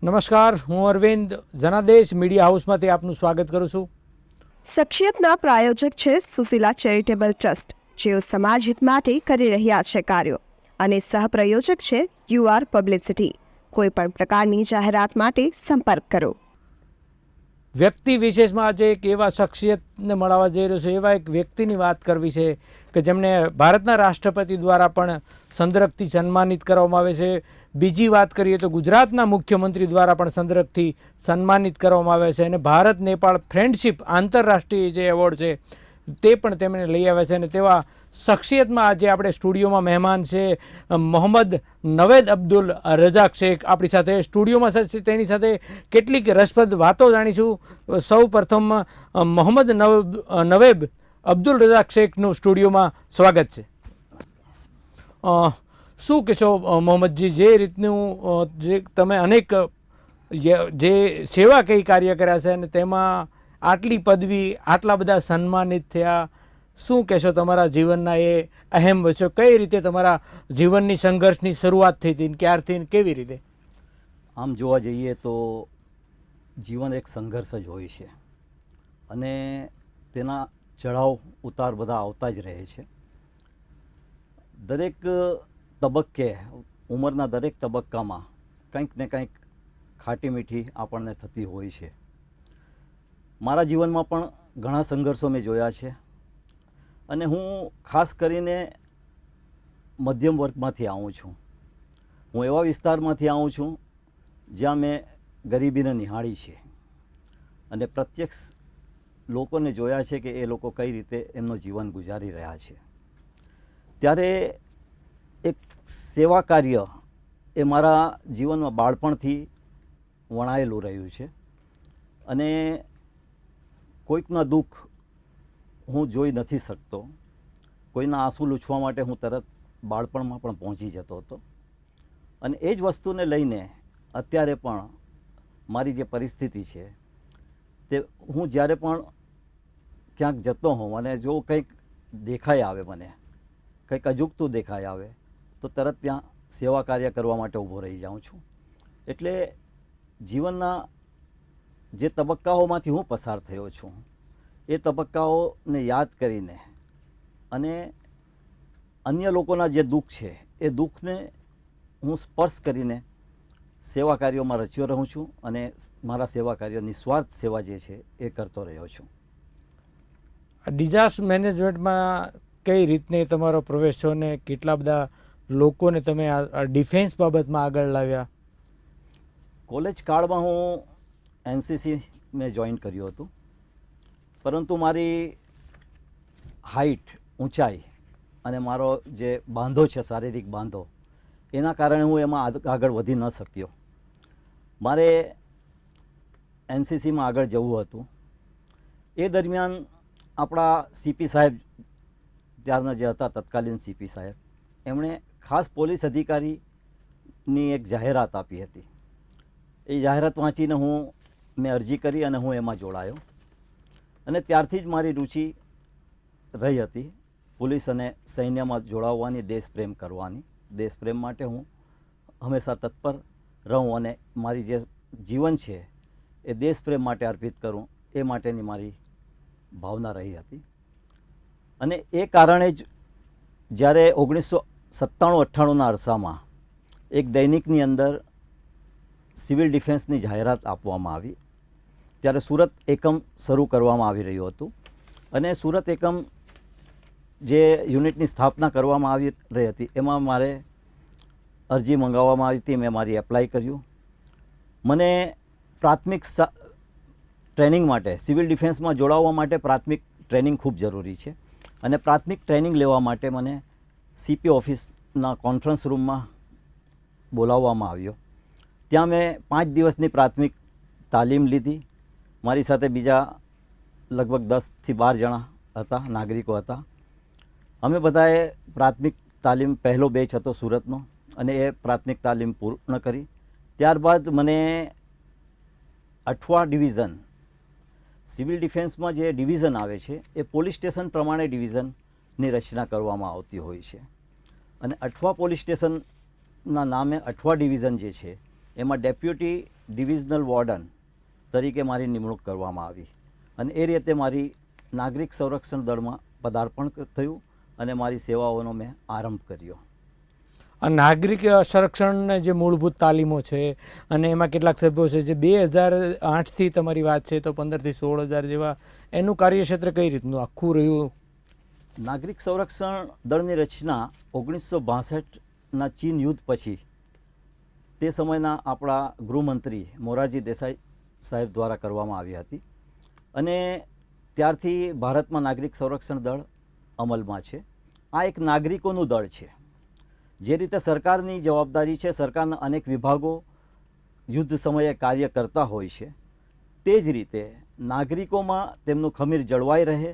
નમસ્કાર, હું અરવિંદ જનાદેશ મીડિયા હાઉસમાંથી આપનું સ્વાગત કરું છું. શખ્સિયતના પ્રાયોજક છે સુશીલા ચેરિટેબલ ટ્રસ્ટ, જેઓ સમાજ હિત માટે કરી રહ્યા છે કાર્યો, અને સહપ્રાયોજક છે યુઆર પબ્લિસિટી. કોઈ પણ પ્રકારની જાહેરાત માટે સંપર્ક કરો. વ્યક્તિ વિશેષમાં આજે એક એવા શખ્સિયતને મળવા જઈ રહ્યો છે, એવા એક વ્યક્તિની વાત કરવી છે કે જેમને ભારતના રાષ્ટ્રપતિ દ્વારા પણ સંદર્ભથી સન્માનિત કરવામાં આવે છે. બીજી વાત કરીએ તો ગુજરાતના મુખ્યમંત્રી દ્વારા પણ સંદર્ભથી સન્માનિત કરવામાં આવે છે, અને ભારત નેપાળ ફ્રેન્ડશિપ આંતરરાષ્ટ્રીય જે એવોર્ડ છે તે પણ તેમણે લઈ આવ્યા છે. અને તેવા શખ્સિયતમાં આજે આપણે સ્ટુડિયોમાં મહેમાન છે મોહમ્મદ નવેદ અબ્દુલ રઝાક શેખ આપણી સાથે સ્ટુડિયોમાં છે. તેની સાથે કેટલીક રસપ્રદ વાતો જાણીશું. સૌ પ્રથમ મોહમ્મદ નવેદ અબ્દુલ રઝાક શેખનું સ્ટુડિયોમાં સ્વાગત છે. શું કહેશો મોહમ્મદજી, જે રીતનું જે તમે અનેક જે સેવા કઈ કાર્ય કર્યા છે અને તેમાં આટલી પદવી, આટલા બધા સન્માનિત થયા, શું કહેશો તમારા જીવનના એ અહેમ વર્ષો? કઈ રીતે તમારા જીવનની સંઘર્ષની શરૂઆત થઈ હતી, ક્યારથી કેવી રીતે? આમ જોવા જઈએ તો જીવન એક સંઘર્ષ જ હોય છે, અને તેના ચઢાવ ઉતાર બધા આવતા જ રહે છે. દરેક તબક્કે, ઉંમરના દરેક તબક્કામાં કંઈક ને કંઈક ખાટી મીઠી આપણને થતી હોય છે. મારા જીવનમાં પણ ઘણા સંઘર્ષો મેં જોયા છે, અને હું ખાસ કરીને મધ્યમ વર્ગમાંથી આવું છું. હું એવા વિસ્તારમાંથી આવું છું જ્યાં મેં ગરીબીને નિહાળી છે, અને પ્રત્યક્ષ લોકોને જોયા છે કે એ લોકો કઈ રીતે એમનું જીવન ગુજારી રહ્યા છે. ત્યારે એક સેવા કાર્ય એ મારા જીવનમાં બાળપણથી વણાયેલું રહ્યું છે, અને કોઈકના દુઃખ હું જોઈ નથી શકતો. કોઈના આંસુ લૂછવા માટે હું તરત બાળપણમાં પણ પહોંચી જતો હતો, અને એ જ વસ્તુને લઈને અત્યારે પણ મારી જે પરિસ્થિતિ છે તે હું જ્યારે પણ ક્યાંક જતો હોઉં અને જો કંઈક દેખાય આવે, મને કંઈક અજુગતું દેખાય આવે, તો તરત ત્યાં સેવા કાર્ય કરવા માટે ઊભો રહી જાઉં છું. એટલે જીવનના જે તબક્કાઓમાંથી હું પસાર થયો છું એ તબક્કાઓને યાદ કરીને અને અન્ય લોકોના જે દુઃખ છે એ દુઃખને હું સ્પર્શ કરીને સેવા કાર્યોમાં રચ્યો રહું છું, અને મારા સેવા કાર્યો નિસ્વાર્થ સેવા જે છે એ કરતો રહ્યો છું. ડિઝાસ્ટર મેનેજમેન્ટમાં કઈ રીતને તમારો પ્રવેશ છો, ને કેટલા બધા લોકોને તમે આ ડિફેન્સ બાબતમાં આગળ લાવ્યા? કોલેજ કાળમાં હું એનસીસી મેં જોઈન કર્યું હતું, પરંતુ મારી હાઇટ, ઊંચાઈ અને મારો જે બાંધો છે, શારીરિક બાંધો, એના કારણે હું એમાં આગળ વધી ન શક્યો. મારે એનસીસીમાં આગળ જવું હતું. એ દરમિયાન આપણા સીપી સાહેબ, ત્યારના જે હતા તત્કાલીન સીપી સાહેબ, એમણે ખાસ પોલીસ અધિકારીની એક જાહેરાત આપી હતી. એ જાહેરાત વાંચીને મેં અરજી કરી અને હું એમાં જોડાયો, અને ત્યારથી જ મારી રુચિ રહી હતી પોલીસ અને સૈન્યમાં જોડાવવાની, દેશપ્રેમ કરવાની. દેશપ્રેમ માટે હું હંમેશા તત્પર રહું, અને મારી જે જીવન છે એ દેશપ્રેમ માટે અર્પિત કરું, એ માટેની મારી ભાવના રહી હતી. અને એ કારણે જ જ્યારે 1997-98ના અરસામાં એક દૈનિકની અંદર સિવિલ ડિફેન્સની જાહેરાત આપવામાં આવી, ત્યારે સુરત એકમ શરૂ કરવામાં આવી રહ્યું હતું, અને સુરત એકમ જે યુનિટની સ્થાપના કરવામાં આવી રહી હતી એમાં મારે અરજી મંગાવવામાં આવી હતી. મેં મારી એપ્લાય કર્યું. મને પ્રાથમિક ટ્રેનિંગ માટે, સિવિલ ડિફેન્સમાં જોડાવવા માટે પ્રાથમિક ટ્રેનિંગ ખૂબ જરૂરી છે, અને પ્રાથમિક ટ્રેનિંગ લેવા માટે મને સીપી ઓફિસના કોન્ફરન્સ રૂમમાં બોલાવવામાં આવ્યો. ત્યાં મેં 5 દિવસની પ્રાથમિક તાલીમ લીધી. મારી સાથે બીજા લગભગ 10થી 12 જણા હતા, નાગરિકો હતા. અમે બધાએ પ્રાથમિક તાલીમ, પહેલો બેચ હતો સુરતનો, અને એ પ્રાથમિક તાલીમ પૂર્ણ કરી. ત્યારબાદ મને અઠવા ડિવિઝન, સિવિલ ડિફેન્સમાં જે ડિવિઝન આવે છે એ પોલીસ સ્ટેશન પ્રમાણે ડિવિઝનની રચના કરવામાં આવતી હોય છે, અને અઠવા પોલીસ સ્ટેશનના નામે અઠવા ડિવિઝન જે છે એમાં ડેપ્યુટી ડિવિઝનલ વોર્ડન તરીકે મારી નિમણૂક કરવામાં આવી અને એ રીતે મારી નાગરિક સંરક્ષણ દળમાં પદાર્પણ થયું અને મારી સેવાઓનો મેં આરંભ કર્યો. આ નાગરિક સંરક્ષણના જે મૂળભૂત તાલીમો છે અને એમાં કેટલાક સભ્યો છે જે 2008થી તમારી વાત છે તો 15,000 થી 16,000 જેવા, એનું કાર્યક્ષેત્ર કઈ રીતનું આખું રહ્યું? નાગરિક સંરક્ષણ દળની રચના 1962ના ચીન યુદ્ધ પછી તે સમયના આપણા ગૃહમંત્રી મોરારજી દેસાઈ સાહેબ દ્વારા કરવામાં આવી હતી અને ત્યારથી ભારતમાં નાગરિક સંરક્ષણ દળ અમલમાં છે. આ એક નાગરિકોનું દળ છે. જે રીતે સરકારની જવાબદારી છે, સરકારના અનેક વિભાગો યુદ્ધ સમયે કાર્ય કરતા હોય છે, તે જ રીતે નાગરિકોમાં તેમનું ખમીર જળવાઈ રહે,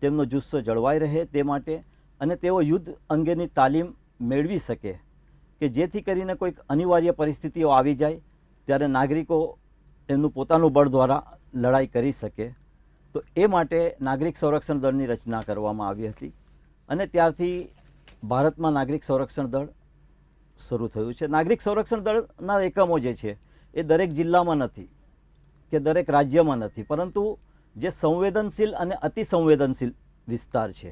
તેમનો જુસ્સો જળવાઈ રહે તે માટે અને તેઓ યુદ્ધ અંગેની તાલીમ મેળવી શકે કે જેથી કરીને કોઈક અનિવાર્ય પરિસ્થિતિઓ આવી જાય ત્યારે નાગરિકો એમનું પોતાનું બળ દ્વારા લડાઈ કરી શકે. તો એ માટે નાગરિક સંરક્ષણ દળની રચના કરવામાં આવી હતી અને ત્યારથી ભારતમાં નાગરિક સંરક્ષણ દળ શરૂ થયું છે. નાગરિક સંરક્ષણ દળના એકમો જે છે એ દરેક જિલ્લામાં નથી કે દરેક રાજ્યમાં નથી, પરંતુ જે સંવેદનશીલ અને અતિ સંવેદનશીલ વિસ્તાર છે,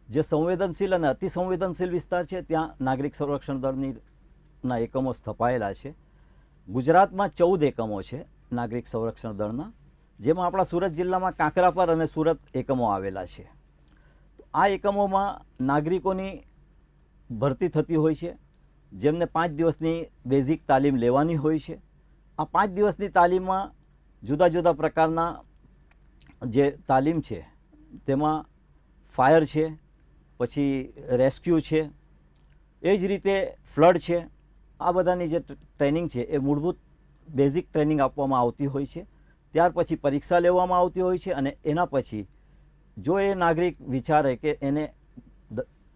જે સંવેદનશીલ અને અતિ સંવેદનશીલ વિસ્તાર છે ત્યાં નાગરિક સંરક્ષણ દળના એકમો સ્થપાયેલા છે. ગુજરાતમાં 14 એકમો છે નાગરિક સંરક્ષણ દળના, જેમાં આપણા સુરત જિલ્લામાં કાંકરાપર અને સુરત એકમો આવેલા છે. આ એકમોમાં નાગરિકોની ભરતી થતી હોય છે, જેમને 5 દિવસની બેઝિક તાલીમ લેવાની હોય છે. આ 5 દિવસની તાલીમમાં જુદા જુદા પ્રકારના જે તાલીમ છે તેમાં ફાયર છે, પછી રેસ્ક્યુ છે, એ જ રીતે ફ્લડ છે. આ બધાની જે ટ્રેનિંગ છે એ મૂળભૂત બેઝિક ટ્રેનિંગ આપવામાં આવતી હોય છે. ત્યાર પછી પરીક્ષા લેવામાં આવતી હોય છે અને એના પછી જો એ નાગરિક વિચારે કે એને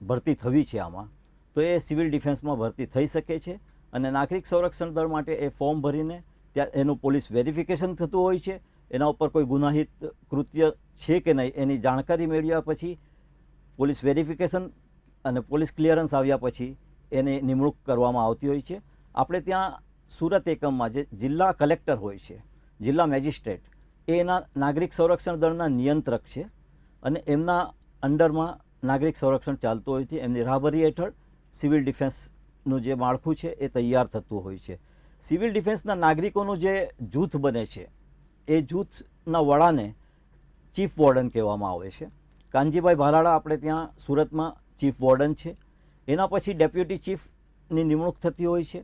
ભરતી થવી છે આમાં, તો એ સિવિલ ડિફેન્સમાં ભરતી થઈ શકે છે અને નાગરિક સંરક્ષણ દળ માટે એ ફોર્મ ભરીને ત્યાં એનું પોલીસ વેરિફિકેશન થતું હોય છે. એના ઉપર કોઈ ગુનાહિત કૃત્ય છે કે નહીં એની જાણકારી મેળવ્યા પછી પોલીસ વેરિફિકેશન અને પોલીસ ક્લિયરન્સ આવ્યા પછી એની નિમણૂક કરવામાં આવતી હોય છે. આપણે ત્યાં સુરત એકમમાં જે જિલ્લા કલેક્ટર હોય છે, જિલ્લા મેજિસ્ટ્રેટ, એ એના નાગરિક સંરક્ષણ દળના નિયંત્રક છે અને એમના અંડરમાં નાગરિક સંરક્ષણ ચાલતું હોય છે. એમની રાહબરી હેઠળ સિવિલ ડિફેન્સનું જે માળખું છે એ તૈયાર થતું હોય છે. સિવિલ ડિફેન્સના નાગરિકોનું જે જૂથ બને છે એ જૂથના વડાને ચીફ વોર્ડન કહેવામાં આવે છે. કાનજીભાઈ ભાલાળા આપણે ત્યાં સુરતમાં ચીફ વોર્ડન છે. એના પછી ડેપ્યુટી ચીફની નિમણૂક થતી હોય છે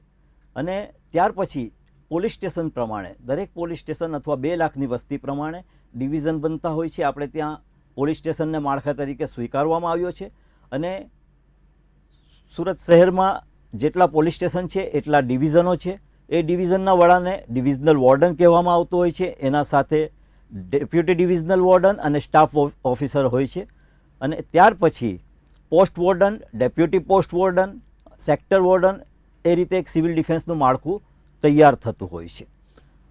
અને ત્યાર પછી પોલીસ સ્ટેશન પ્રમાણે દરેક પોલીસ સ્ટેશન અથવા 2 લાખની વસ્તી પ્રમાણે ડિવિઝન બનતા હોય છે. આપણે ત્યાં પોલીસ સ્ટેશનને માળખા તરીકે સ્વીકારવામાં આવ્યો છે અને સુરત શહેરમાં જેટલા પોલીસ સ્ટેશન છે એટલા ડિવિઝનો છે. એ ડિવિઝનના વડાને ડિવિઝનલ વોર્ડન કહેવામાં આવતો હોય છે. એના સાથે ડેપ્યુટી ડિવિઝનલ વોર્ડન અને સ્ટાફ ઓફિસર હોય છે અને ત્યાર પછી post warden, deputy post warden, sector warden, એ રીતે એક સિવિલ ડિફેન્સનું માળખું તૈયાર થતું હોય છે.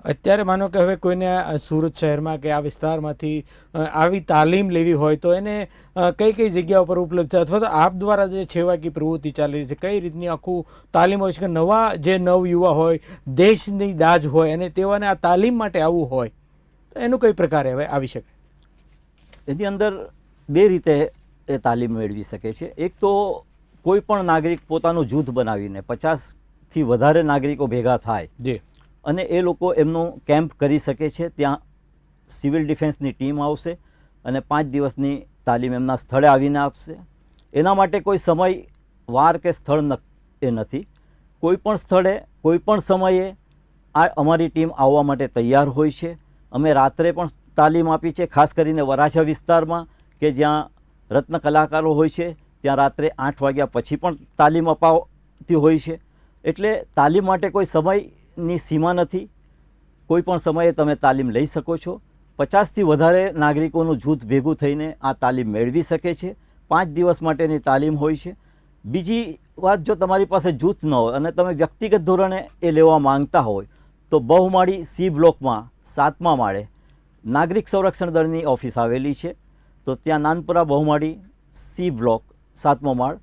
અત્યારે માનો કે હવે કોઈને સુરત શહેરમાં કે આ વિસ્તારમાંથી આવી તાલીમ લેવી હોય તો એને કઈ કઈ જગ્યા ઉપર ઉપલબ્ધ છે, અથવા તો આપ દ્વારા જે સેવાકીય પ્રવૃત્તિ ચાલી રહી છે કઈ રીતની આખું તાલીમ હોય છે કે નવા જે નવયુવા હોય, દેશની દાજ હોય અને તેઓને આ તાલીમ માટે આવવું હોય તો એનું કઈ પ્રકારે હવે આવી શકે? એની અંદર 2 રીતે એ તાલીમ મેળવી શકે છે. એક તો કોઈ પણ નાગરિક પોતાનું જૂથ બનાવીને 50થી વધારે નાગરિકો ભેગા થાય જી અને એ લોકો એમનું કેમ્પ કરી શકે છે. ત્યાં સિવિલ ડિફેન્સની ટીમ આવશે અને 5 દિવસની તાલીમ એમના સ્થળે આવીને આપશે. એના માટે કોઈ સમય, વાર કે સ્થળ એ નથી. કોઈ પણ સ્થળે કોઈ પણ સમયે આ અમારી ટીમ આવવા માટે તૈયાર હોય છે. અમે રાત્રે પણ તાલીમ આપી છે, ખાસ કરીને વરાછા વિસ્તારમાં કે જ્યાં રત્ન કલાકારો હોય છે ત્યાં રાત્રે 8 વાગ્યા પછી પણ તાલીમ અપાવતી હોય છે. એટલે તાલીમ માટે કોઈ સમયની સીમા નથી. કોઈ પણ સમયે તમે તાલીમ લઈ શકો છો. 50થી વધારે નાગરિકોનું જૂથ ભેગું થઈને આ તાલીમ મેળવી શકે છે. 5 દિવસ માટેની તાલીમ હોય છે. બીજી વાત, જો તમારી પાસે જૂથ ન હોય અને તમે વ્યક્તિગત ધોરણે એ લેવા માંગતા હોય તો બહુમાળી સી બ્લોકમાં 7મા માળે નાગરિક સંરક્ષણ દળની ઓફિસ આવેલી છે. તો ત્યાં નાનપુરા બહુમાળી સી બ્લોક 7મો માળ,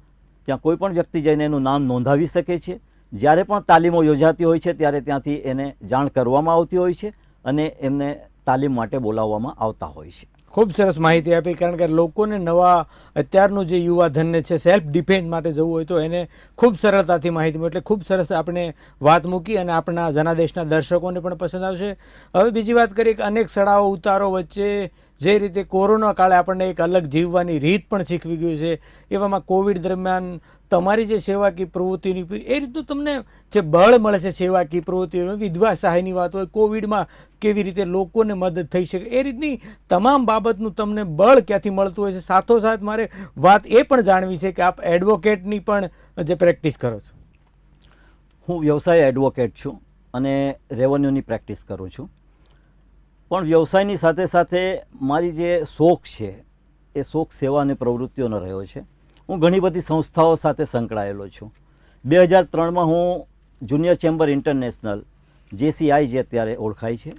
ત્યાં કોઈ પણ વ્યક્તિ જઈને એનું નામ નોંધાવી શકે છે. જ્યારે પણ તાલીમો યોજાતી હોય છે ત્યારે ત્યાંથી એને જાણ કરવામાં આવતી હોય છે અને એમને તાલીમ માટે બોલાવવામાં આવતા હોય છે. ખૂબ સરસ માહિતી આપી, કારણ કે લોકોને નવા અત્યારનું જે યુવા ધનને છે સેલ્ફ ડિફેન્સ માટે જવું હોય તો એને ખૂબ સરળતાથી માહિતી મળે. એટલે ખૂબ સરસ આપણે વાત મૂકી અને આપણા જનાદેશના દર્શકોને પણ પસંદ આવશે. હવે બીજી વાત કરીએ કે અનેક સડાઓ ઉતારો વચ્ચે જે રીતે કોરોના કાળે આપણને એક અલગ જીવવાની રીત પણ શીખવી ગયું છે, એવામાં કોવિડ દરમિયાન તમારી જે સેવાકીય પ્રવૃત્તિની એ રીતનું તમને જે બળ મળે છે સેવાકીય પ્રવૃત્તિઓ, વિધવા સહાયની વાત હોય, કોવિડમાં કેવી રીતે લોકોને મદદ થઈ શકે, એ રીતની તમામ બાબતનું તમને બળ ક્યાંથી મળતું હોય છે. સાથોસાથ મારે વાત એ પણ જાણવી છે કે આપ એડવોકેટની પણ જે પ્રેક્ટિસ કરો છો. હું વ્યવસાય એડવોકેટ છું અને રેવન્યુની પ્રેક્ટિસ કરું છું. પણ વ્યવસાયની સાથે સાથે મારી જે શોખ છે એ શોખ સેવા અને પ્રવૃત્તિઓનો રહ્યો છે. હું ઘણી બધી સંસ્થાઓ સાથે સંકળાયેલો છું. 2003માં હું જુનિયર ચેમ્બર ઇન્ટરનેશનલ JCI જે અત્યારે ઓળખાય છે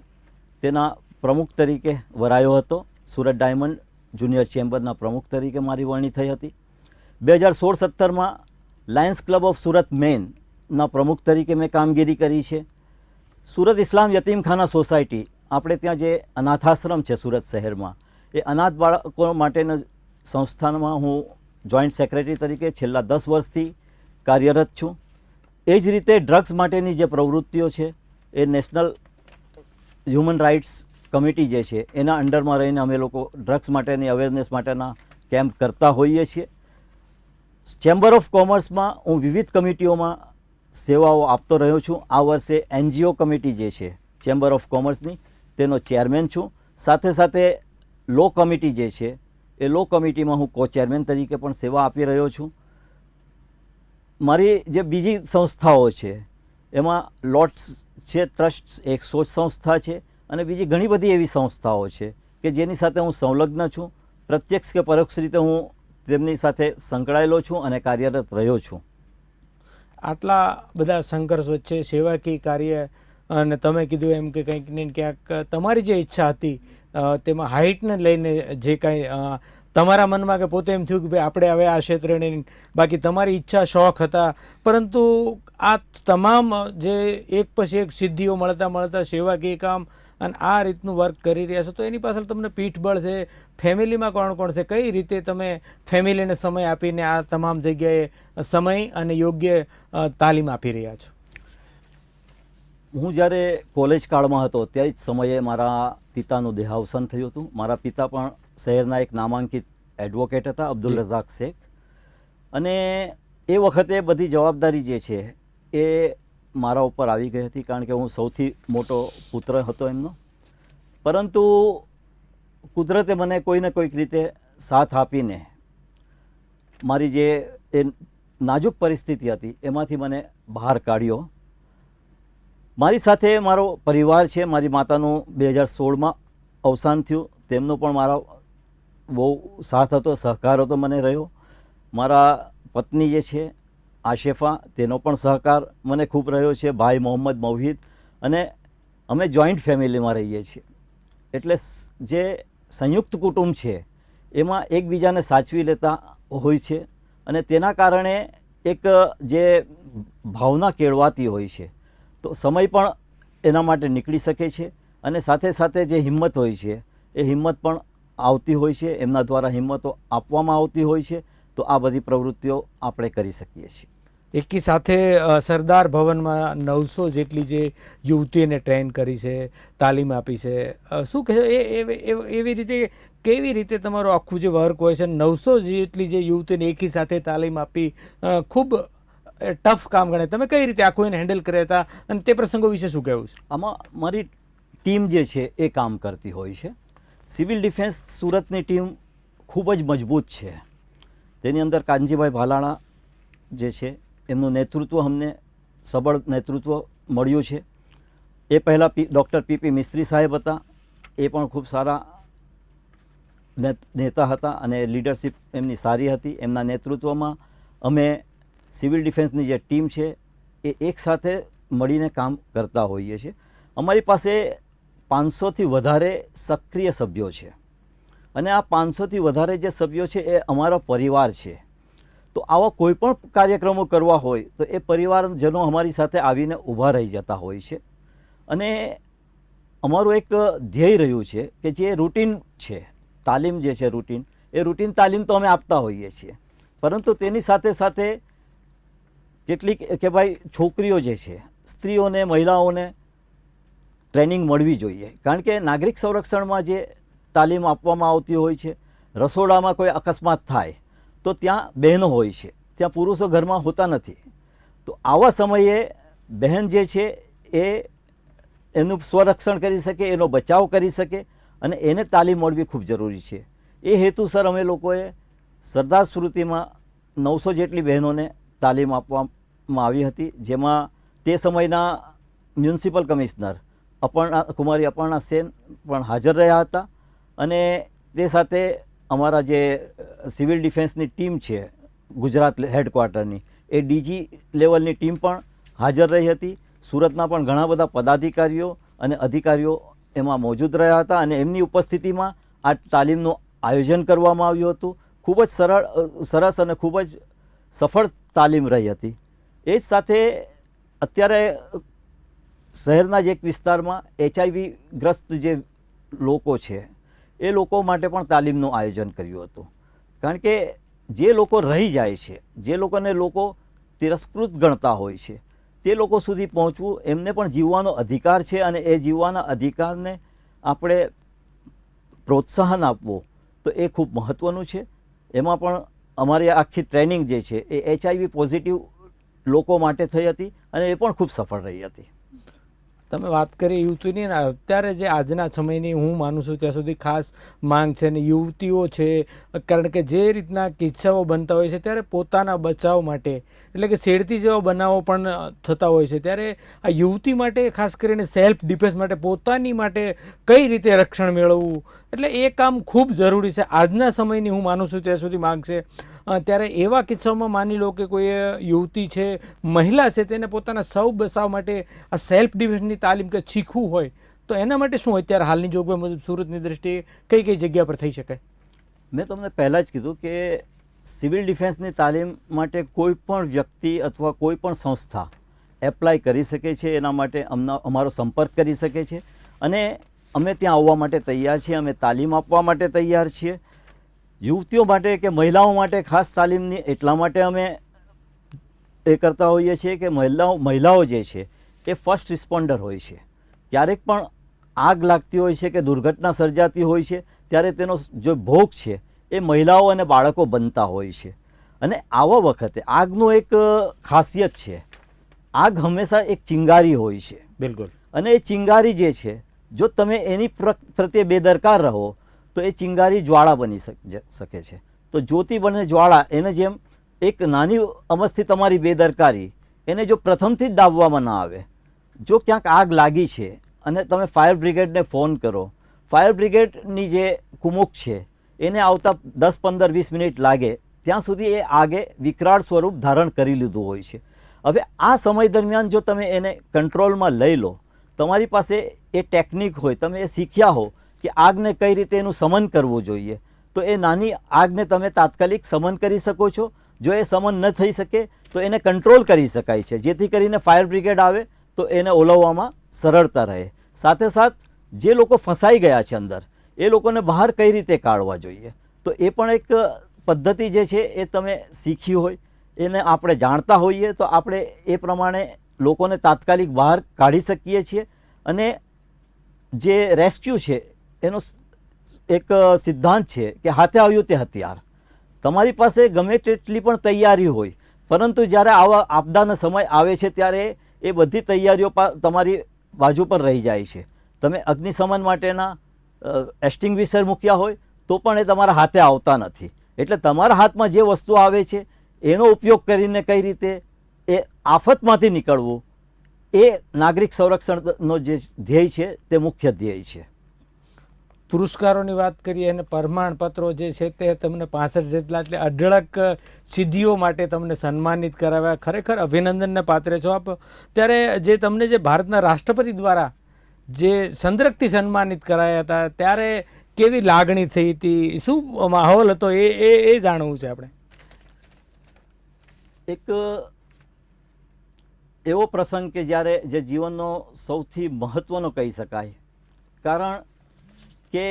તેના પ્રમુખ તરીકે વરાયો હતો. સુરત ડાયમંડ જુનિયર ચેમ્બરના પ્રમુખ તરીકે મારી વરણી થઈ હતી. 2016-17માં લાયન્સ ક્લબ ઓફ સુરત મેનના પ્રમુખ તરીકે મેં કામગીરી કરી છે. સુરત ઇસ્લામ યતીમખાના સોસાયટી, આપણે ત્યાં જે અનાથાશ્રમ છે સુરત શહેરમાં, એ અનાથ બાળકો માટેના સંસ્થાનમાં હું જોઈન્ટ સેક્રેટરી તરીકે છેલ્લા 10 વર્ષથી કાર્યરત છું. એ જ રીતે ડ્રગ્સ માટેની જે પ્રવૃત્તિઓ છે એ નેશનલ હ્યુમન રાઇટ્સ કમિટી જે છે એના અંડરમાં રહીને અમે લોકો ડ્રગ્સ માટેની અવેરનેસ માટેના કેમ્પ કરતા હોઈએ છીએ. ચેમ્બર ઓફ કોમર્સમાં હું વિવિધ કમિટીઓમાં સેવાઓ આપતો રહ્યો છું. આ વર્ષે NGO કમિટી જે છે ચેમ્બર ઓફ કોમર્સની તેનો ચેરમેન છું. સાથે સાથે લો કમિટી જે છે એ લો કમિટીમાં હું કો ચેરમેન તરીકે પણ સેવા આપી રહ્યો છું. મારી જે બીજી સંસ્થાઓ છે એમાં લોટ્સ છે ટ્રસ્ટ, એક સોચ સંસ્થા છે અને બીજી ઘણી બધી એવી સંસ્થાઓ છે કે જેની સાથે હું સંલગ્ન છું. પ્રત્યક્ષ કે પરોક્ષ રીતે હું તેમની સાથે સંકળાયેલો છું અને કાર્યરત રહ્યો છું. આટલા બધા સંઘર્ષ વચ્ચે સેવાકીય કાર્ય, અને તમે કીધું એમ કે કંઈક ને ક્યાંક તમારી જે ઈચ્છા હતી તેમાં હાઇટને લઈને જે કાંઈ તમારા મનમાં કે પોતે એમ થયું કે ભાઈ આપણે હવે આ ક્ષેત્રને, બાકી તમારી ઈચ્છા શોખ હતા, પરંતુ આ તમામ જે એક પછી એક સિદ્ધિઓ મળતા મળતા સેવાકીય કામ અને આ રીતનું વર્ક કરી રહ્યા છો, તો એની પાછળ તમને પીઠબળ છે. ફેમિલીમાં કોણ કોણ છે? કઈ રીતે તમે ફેમિલીને સમય આપીને આ તમામ જગ્યાએ સમય અને યોગ્ય તાલીમ આપી રહ્યા છો? હું જ્યારે કોલેજ કાળમાં હતો તે જ સમયે મારા પિતાનું દેહાવસાન થયું હતું. મારા પિતા પણ શહેરના એક નામાંકિત એડવોકેટ હતા, અબ્દુલ રઝાક શેખ, અને એ વખતે બધી જવાબદારી જે છે એ મારા ઉપર આવી ગઈ હતી, કારણ કે હું સૌથી મોટો પુત્ર હતો એમનો. પરંતુ કુદરતે મને કોઈને કોઈક રીતે સાથ આપીને મારી જે એ નાજુક પરિસ્થિતિ હતી એમાંથી મને બહાર કાઢ્યો. મારી સાથે મારો પરિવાર છે. મારી માતાનું 2016માં અવસાન થયું, તેમનો પણ મારા બહુ સાથ હતો, સહકાર હતો મને રહ્યો. મારા પત્ની જે છે આશેફા, તેનો પણ સહકાર મને ખૂબ રહ્યો છે. ભાઈ મોહમ્મદ મૌહિદ, અને અમે જોઈન્ટ ફેમિલીમાં રહીએ છીએ. એટલે જે સંયુક્ત કુટુંબ છે એમાં એકબીજાને સાચવી લેતા હોય છે અને તેના કારણે એક જે ભાવના કેળવાતી હોય છે તો સમય પણ એના માટે નીકળી શકે છે અને સાથે સાથે જે હિંમત હોય છે એ હિંમત પણ આવતી હોય છે. એમના દ્વારા હિંમતો આપવામાં આવતી હોય છે. તો આ બધી પ્રવૃત્તિઓ આપણે કરી શકીએ છીએ. એકી સાથે સરદાર ભવનમાં 900 જેટલી જે યુવતીઓને ટ્રેન કરી છે, તાલીમ આપી છે, શું કહે એવી રીતે કેવી રીતે તમારું આખું જે વર્ક હોય છે, 900 જેટલી જે યુવતીઓને એકી સાથે તાલીમ આપી, ખૂબ ટફ કામ ગણાય. તમે કઈ રીતે આખું એને હેન્ડલ કર્યા હતા અને તે પ્રસંગો વિશે શું કહેવું છે? આમાં મારી ટીમ જે છે એ કામ કરતી હોય છે. સિવિલ ડિફેન્સ સુરતની ટીમ ખૂબ જ મજબૂત છે. તેની અંદર કાનજીભાઈ ભાલાણા જે છે એમનું નેતૃત્વ, અમને સબળ નેતૃત્વ મળ્યું છે. એ પહેલાં ડૉક્ટર PP મિસ્ત્રી સાહેબ હતા, એ પણ ખૂબ સારા નેતા હતા અને લીડરશિપ એમની સારી હતી. એમના નેતૃત્વમાં અમે સિવિલ ડિફેન્સની જે ટીમ છે એ એકસાથે મળીને કામ કરતા હોઈએ છીએ. અમારી પાસે 500થી વધારે સક્રિય સભ્યો છે અને આ 500થી વધારે જે સભ્યો છે એ અમારો પરિવાર છે. તો આવા કોઈ પણ કાર્યક્રમો કરવા હોય તો એ પરિવારજનો અમારી સાથે આવીને ઊભા રહી જતા હોય છે. અને અમારું એક ધ્યેય રહ્યું છે કે જે રૂટીન છે તાલીમ જે છે રૂટીન, એ રૂટીન તાલીમ તો અમે આપતા હોઈએ છીએ, પરંતુ તેની સાથે સાથે કેટલીક કે ભાઈ છોકરીઓ જે છે, સ્ત્રીઓને, મહિલાઓને ટ્રેનિંગ મળવી જોઈએ. કારણ કે નાગરિક સંરક્ષણમાં જે તાલીમ આપવામાં આવતી હોય છે, રસોડામાં કોઈ અકસ્માત થાય તો ત્યાં બહેનો હોય છે, ત્યાં પુરુષો ઘરમાં હોતા નથી. તો આવા સમયે બહેન જે છે એ એનું સ્વરક્ષણ કરી શકે, એનો બચાવ કરી શકે અને એને તાલીમ મળવી ખૂબ જરૂરી છે. એ હેતુસર અમે લોકોએ સરદાર સ્મૃતિમાં 900 જેટલી બહેનોને તાલીમ આપવામાં આવી હતી, જેમાં તે સમયના મ્યુનિસિપલ કમિશનર કુમારી અપર્ણા સેન પણ હાજર રહ્યા હતા. અને તે સાથે અમારા જે સિવિલ ડિફેન્સની ટીમ છે ગુજરાત હેડક્વાર્ટરની, એ ડીજી લેવલની ટીમ પણ હાજર રહી હતી. સુરતના પણ ઘણા બધા પદાધિકારીઓ અને અધિકારીઓ એમાં મોજૂદ રહ્યા હતા અને એમની ઉપસ્થિતિમાં આ તાલીમનું આયોજન કરવામાં આવ્યું હતું. ખૂબ જ સરસ અને ખૂબ જ સફળ તાલીમ રહી હતી. એ જ સાથે અત્યારે શહેરના જ એક વિસ્તારમાં HIV ગ્રસ્ત જે લોકો છે એ લોકો માટે પણ તાલીમનું આયોજન કર્યું હતું. કારણ કે જે લોકો રહી જાય છે, જે લોકોને લોકો તિરસ્કૃત ગણતા હોય છે, તે લોકો સુધી પહોંચવું, એમને પણ જીવવાનો અધિકાર છે અને એ જીવવાના અધિકારને આપણે પ્રોત્સાહન આપવું તો એ ખૂબ મહત્ત્વનું છે. એમાં પણ અમારી આખી ટ્રેનિંગ જે છે એ HIV પોઝિટિવ લોકો માટે થઈ હતી અને એ પણ ખૂબ સફળ રહી હતી. તમે વાત કરી યુવતીની, અત્યારે જે આજના સમયની હું માનું છું ત્યાં સુધી ખાસ માંગ છે ને યુવતીઓ છે, કારણ કે જે રીતના કિસ્સાઓ બનતા હોય છે ત્યારે પોતાના બચાવ માટે, એટલે કે છેડતી જેવા બનાવો પણ થતા હોય છે, ત્યારે આ યુવતી માટે ખાસ કરીને સેલ્ફ ડિફેન્સ માટે, પોતાની માટે કઈ રીતે રક્ષણ મેળવવું, એટલે એ કામ ખૂબ જરૂરી છે. આજના સમયની હું માનું છું ત્યાં સુધી માંગ છે. ત્યારે એવા કિસ્સાઓમાં માની લો કે કોઈ યુવતી છે, મહિલા છે, તેને પોતાના સૌ બચાવ માટે આ સેલ્ફ ડિફેન્સની તાલીમ કે શીખવું હોય તો એના માટે શું અત્યારે હાલની જોગવાઈ મુજબ સુરતની દ્રષ્ટિએ કઈ કઈ જગ્યા પર થઈ શકે? મેં તમને પહેલાં જ કીધું કે સિવિલ ડિફેન્સની તાલીમ માટે કોઈ પણ વ્યક્તિ અથવા કોઈ પણ સંસ્થા એપ્લાય કરી શકે છે. એના માટે અમારો સંપર્ક કરી શકે છે અને અમે ત્યાં આવવા માટે તૈયાર છીએ, અમે તાલીમ આપવા માટે તૈયાર છીએ. યુવતીઓ માટે કે મહિલાઓ માટે ખાસ તાલીમની એટલા માટે અમે એ કરતા હોઈએ છીએ કે મહિલાઓ જે છે એ ફર્સ્ટ રિસ્પોન્ડર હોય છે. ક્યારેક પણ આગ લાગતી હોય છે કે દુર્ઘટના સર્જાતી હોય છે ત્યારે તેનો જો ભોગ છે એ મહિલાઓ અને બાળકો બનતા હોય છે. અને આવા વખતે આગનું એક ખાસિયત છે, આગ હંમેશા એક ચિંગારી હોય છે. બિલકુલ. અને એ ચિંગારી જે છે, જો તમે એની પ્રત્યે બેદરકાર રહો તો એ ચિંગારી જ્વાળા બની શકે છે. તો જ્યોતિ બને જ્વાળા, એને જેમ એક નાની અમસ્થી તમારી બેદરકારી એને જો પ્રથમથી જ દાબવામાં ના આવે, જો ક્યાંક આગ લાગી છે અને તમે ફાયર બ્રિગેડને ફોન કરો, ફાયર બ્રિગેડની જે કુમુક છે એને આવતા 10, 15, 20 મિનિટ લાગે ત્યાં સુધી એ આગે વિકરાળ સ્વરૂપ ધારણ કરી લીધું હોય છે. હવે આ સમય દરમિયાન જો તમે એને કંટ્રોલમાં લઈ લો, તમારી પાસે એ ટેકનિક હોય, તમે એ શીખ્યા હો કે આગને કઈ રીતે એનું શમન કરવું જોઈએ, તો એ નાની આગને તમે તાત્કાલિક શમન કરી શકો છો. જો એ શમન ન થઈ શકે તો એને કંટ્રોલ કરી શકાય છે, જેથી કરીને ફાયર બ્રિગેડ આવે તો એને ઓલવવામાં સરળતા રહે. સાથે સાથ જે લોકો ફસાઈ ગયા છે અંદર, એ લોકોને બહાર કઈ રીતે કાઢવા જોઈએ, તો એ પણ એક પદ્ધતિ જે છે એ તમે શીખી હોય, એને આપણે જાણતા હોઈએ તો આપણે એ પ્રમાણે લોકોને તાત્કાલિક બહાર કાઢી શકીએ છીએ. અને જે રેસ્ક્યુ છે એનો એક સિદ્ધાંત છે કે હાથે આવ્યું તે હથિયાર. તમારી પાસે ગમે તેટલી પણ તૈયારી હોય, પરંતુ જ્યારે આવા આપદાનો સમય આવે છે ત્યારે એ બધી તૈયારીઓ તમારી બાજુ પર રહી જાય છે. તમે અગ્નિશમન માટેના એક્સટિંગ્વિશર મૂક્યા હોય તો પણ એ તમારા હાથે આવતા નથી. એટલે તમારા હાથમાં જે વસ્તુ આવે છે એનો ઉપયોગ કરીને કઈ રીતે એ આફતમાંથી નીકળવું, એ નાગરિક સંરક્ષણનો જે ધ્યેય છે તે મુખ્ય ધ્યેય છે. પુરસ્કારોની વાત કરીએ અને પ્રમાણપત્રો જે છે તે તમને 65 જેટલા, એટલે અઢળક સિદ્ધિઓ માટે તમને સન્માનિત કરાવ્યા. ખરેખર અભિનંદનને પાત્ર છો આપ. ત્યારે જે તમને જે ભારતના રાષ્ટ્રપતિ દ્વારા જે સંદ્રકથી સન્માનિત કરાયા હતા ત્યારે કેવી લાગણી થઈ હતી, શું માહોલ હતો, એ જાણવું છે આપણે. એક એવો પ્રસંગ કે જ્યારે જે જીવનનો સૌથી મહત્ત્વનો કહી શકાય, કારણ કે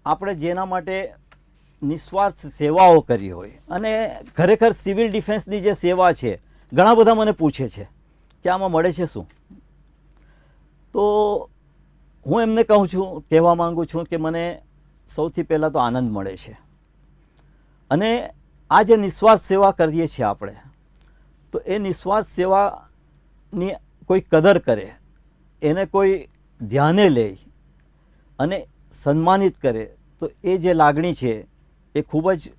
આપણે જેના માટે નિસ્વાર્થ સેવાઓ કરી હોય, અને ખરેખર સિવિલ ડિફેન્સની જે સેવા છે, ઘણા બધા મને પૂછે છે કે આમાં મળે છે શું, તો હું એમને કહું છું, કહેવા માગું છું કે મને સૌથી પહેલાં તો આનંદ મળે છે, અને આ જે નિસ્વાર્થ સેવા કરીએ છીએ આપણે, તો એ નિસ્વાર્થ સેવાની કોઈ કદર કરે, એને કોઈ ધ્યાને લે અને સન્માનિત કરે, તો એ જે લાગણી છે એ ખૂબ જ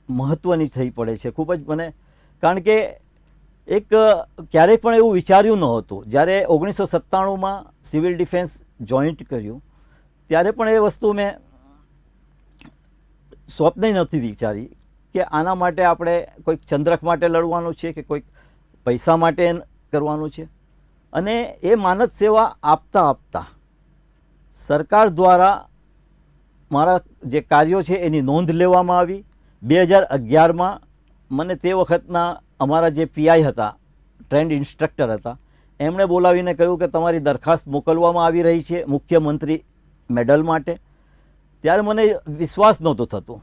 મહત્ત્વની થઈ પડે છે. ખૂબ જ મને, કારણ કે એક ક્યારેય પણ એવું વિચાર્યું નહોતું. જ્યારે 1997માં સિવિલ ડિફેન્સ જોઈન્ટ કર્યું ત્યારે પણ એ વસ્તુ મેં સ્વપ્ને નથી વિચારી કે આના માટે આપણે કોઈક ચંદ્રક માટે લડવાનું છે કે કોઈક પૈસા માટે કરવાનું છે. અને એ માનદ સેવા આપતા આપતા સરકાર દ્વારા મારા જે કાર્યો છે એની નોંધ લેવામાં આવી. 2011માં મને તે વખતના અમારા જે પીઆઈ હતા, ટ્રેન્ડ ઇન્સ્ટ્રક્ટર હતા, એમણે બોલાવીને કહ્યું કે તમારી દરખાસ્ત મોકલવામાં આવી રહી છે મુખ્યમંત્રી મેડલ માટે. ત્યારે મને વિશ્વાસ નહોતો થતો,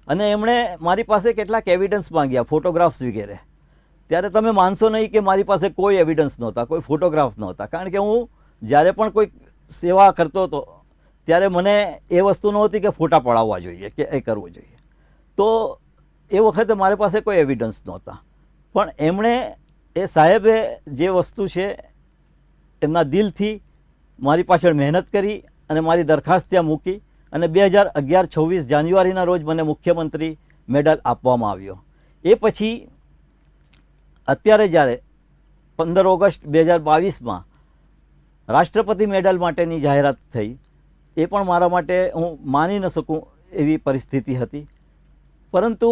અને એમણે મારી પાસે કેટલાક એવિડન્સ માંગ્યા, ફોટોગ્રાફ્સ વગેરે. ત્યારે તમે માનશો નહીં કે મારી પાસે કોઈ એવિડન્સ નહોતા, કોઈ ફોટોગ્રાફ્સ નહોતા, કારણ કે હું જ્યારે પણ કોઈ સેવા કરતો હતો ત્યારે મને એ વસ્તુ નહોતી કે ફોટા પડાવવા જોઈએ કે એ કરવું જોઈએ. તો એ વખતે મારી પાસે કોઈ એવિડન્સ નહોતા, પણ એમણે, એ સાહેબે જે વસ્તુ છે એમના દિલથી મારી પાછળ મહેનત કરી અને મારી દરખાસ્ત ત્યાં મૂકી, અને 2011-26 જાન્યુઆરીના રોજ મને મુખ્યમંત્રી મેડલ આપવામાં આવ્યો. એ પછી અત્યારે જ્યારે 15 ઓગસ્ટ 2022માં રાષ્ટ્રપતિ મેડલ માટેની જાહેરાત થઈ, એ પણ મારા માટે હું માની ન શકું એવી પરિસ્થિતિ હતી. પરંતુ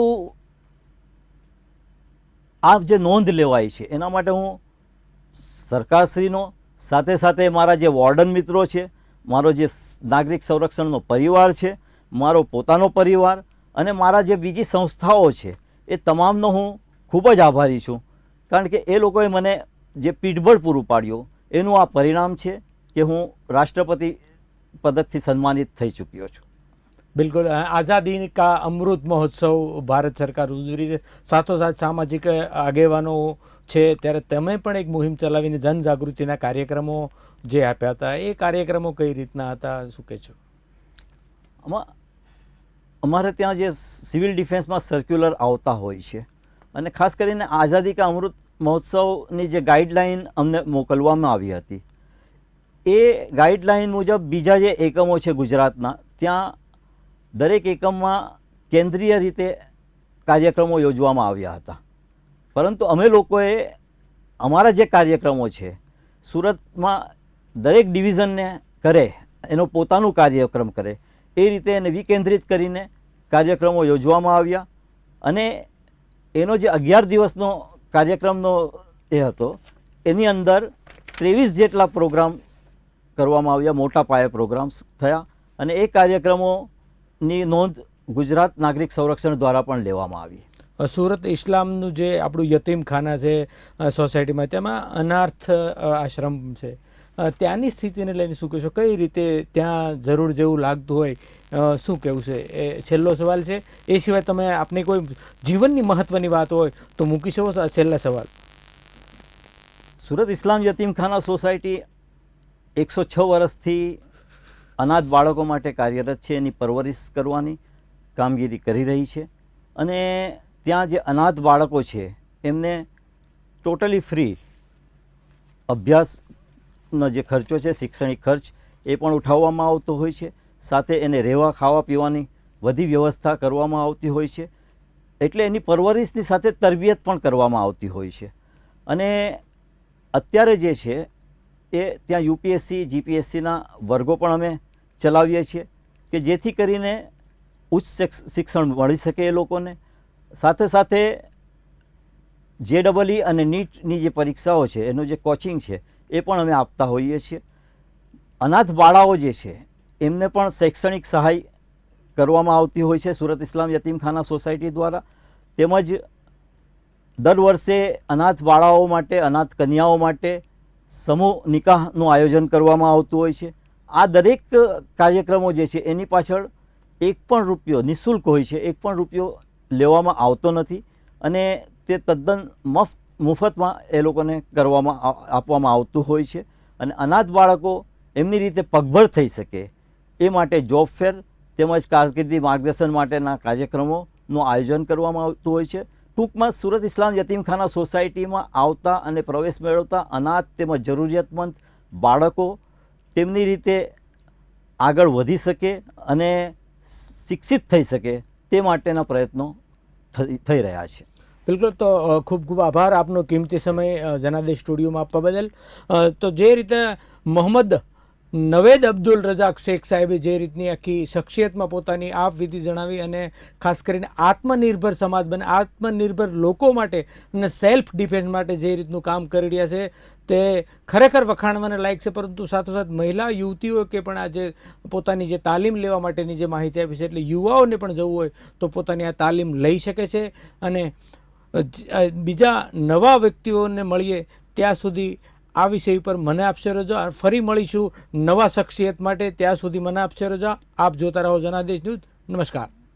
આ જે નોંધ લેવાય છે એના માટે હું સરકારશ્રીનો, સાથે સાથે મારા જે વોર્ડન મિત્રો છે, મારો જે નાગરિક સંરક્ષણનો પરિવાર છે, મારો પોતાનો પરિવાર, અને મારા જે બીજી સંસ્થાઓ છે, એ તમામનો હું ખૂબ જ આભારી છું. કારણ કે એ લોકોએ મને જે પીઠબળ પૂરું પાડ્યું એનું આ પરિણામ છે કે હું રાષ્ટ્રપતિ પદકથી સન્માનિત થઈ ચૂક્યો છું. બિલકુલ. આઝાદી કા અમૃત મહોત્સવ ભારત સરકાર ઉજવી છે, સાથોસાથ સામાજિક આગેવાનો છે, ત્યારે તમે પણ એક મુહિમ ચલાવીને જનજાગૃતિના કાર્યક્રમો જે આપ્યા હતા, એ કાર્યક્રમો કઈ રીતના હતા, શું કહે છો? અમારે ત્યાં જે સિવિલ ડિફેન્સમાં સર્ક્યુલર આવતા હોય છે, અને ખાસ કરીને આઝાદી કા અમૃત મહોત્સવની જે ગાઈડલાઈન અમને મોકલવામાં આવી હતી, એ ગાઈડલાઈન મુજબ બીજા જે એકમો છે ગુજરાતના, ત્યાં દરેક એકમમાં કેન્દ્રીય રીતે કાર્યક્રમો યોજવામાં આવ્યા હતા. પરંતુ અમે લોકોએ અમારા જે કાર્યક્રમો છે સુરતમાં દરેક ડિવિઝનને કરે, એનો પોતાનું કાર્યક્રમ કરે, એ રીતે એને વિકેન્દ્રિત કરીને કાર્યક્રમો યોજવામાં આવ્યા. અને એનો જે 11 દિવસનો કાર્યક્રમનો એ હતો, એની અંદર 23 જેટલા પ્રોગ્રામ કરવામાં આવ્યા, મોટા પાયે પ્રોગ્રામ્સ થયા, અને એ કાર્યક્રમોની નોંધ ગુજરાત નાગરિક સંરક્ષણ દ્વારા પણ લેવામાં આવી. સુરત ઇસ્લામનું જે આપણું યતીમખાના છે સોસાયટીમાં, તેમાં અનાર્થ આશ્રમ છે, ત્યાંની સ્થિતિને લઈને શું કહેશો? કઈ રીતે ત્યાં જરૂર જેવું લાગતું હોય, શું કહેવું છે? એ છેલ્લો સવાલ છે. એ સિવાય તમે આપની કોઈ જીવનની મહત્ત્વની વાત હોય તો મૂકી શકો છો. છેલ્લા સવાલ. સુરત ઇસ્લામ યતીમખાના સોસાયટી 106 વર્ષથી અનાથ બાળકો માટે કાર્યરત છે, એની પરવરિશ કરવાની કામગીરી કરી રહી છે. અને ત્યાં જે અનાથ બાળકો છે એમને ટોટલી ફ્રી અભ્યાસનો જે ખર્ચો છે, શૈક્ષણિક ખર્ચ, એ પણ ઉઠાવવામાં આવતો હોય છે. સાથે એને રહેવા ખાવા પીવાની બધી વ્યવસ્થા કરવામાં આવતી હોય છે. એટલે એની પરવરિશની સાથે તરબિયત પણ કરવામાં આવતી હોય છે. અને અત્યારે જે છે એ ત્યાં યુપીએસસી જીપીએસસીના વર્ગો પણ અમે ચલાવીએ છીએ કે જેથી કરીને ઉચ્ચ શિક્ષણ મળી શકે એ લોકોને. સાથે સાથે JEE અને નીટની જે પરીક્ષાઓ છે એનું જે કોચિંગ છે એ પણ અમે આપતા હોઈએ છીએ. અનાથ બાળાઓ જે છે એમને પણ શૈક્ષણિક સહાય કરવામાં આવતી હોય છે સુરત ઇસ્લામ યતીમખાના સોસાયટી દ્વારા. તેમજ દર વર્ષે અનાથ બાળાઓ માટે, અનાથ કન્યાઓ માટે સમૂહ નિકાહનું આયોજન કરવામાં આવતું હોય છે. આ દરેક કાર્યક્રમો જે છે એની પાછળ એક પણ રૂપિયો નિઃશુલ્ક હોય છે, એક પણ રૂપિયો લેવામાં આવતો નથી અને તે તદ્દન મુફતમાં એ લોકોને આપવામાં આવતું હોય છે. અને અનાથ બાળકો એમની રીતે પગભર થઈ શકે એ માટે જોબ ફેર તેમજ કારકિર્દી માર્ગદર્શન માટેના કાર્યક્રમોનું આયોજન કરવામાં આવતું હોય છે. ટૂંકમાં સુરત ઇસ્લામ યતીમખાના સોસાયટીમાં આવતા અને પ્રવેશ મેળવતા અનાથ તેમજ જરૂરિયાતમંદ બાળકો તેમની રીતે આગળ વધી શકે અને શિક્ષિત થઈ શકે તે માટેના પ્રયત્નો થઈ રહ્યા છે. બિલકુલ. તો ખૂબ ખૂબ આભાર આપનો કિંમતી સમય જનાદેશ સ્ટુડિયોમાં આપવા બદલ. તો જે રીતે મોહમ્મદ નવેદ અબ્દુલ રજાક શેખ સાહેબે જે રીતની આખી શખ્સિયતમાં પોતાની આપવીતી જણાવી અને ખાસ કરીને આત્મનિર્ભર સમાજ બને, આત્મનિર્ભર લોકો માટે અને સેલ્ફ ડિફેન્સ માટે જે રીતનું કામ કરી રહ્યા છે તે ખરેખર વખાણવાને લાયક છે. પરંતુ સાથોસાથ મહિલા યુવતીઓ કે પણ આજે પોતાની જે તાલીમ લેવા માટેની જે માહિતી આપી છે, એટલે યુવાઓને પણ જવું હોય તો પોતાની આ તાલીમ લઈ શકે છે. અને બીજા નવા વ્યક્તિઓને મળીએ ત્યાં સુધી આ વિષય પર મને આપશે રજા. ફરી મળીશું નવા શખ્સિયત માટે. ત્યાં સુધી મને આપશે રજા. આપ જોતા રહો જનાદેશ ન્યૂઝ. નમસ્કાર.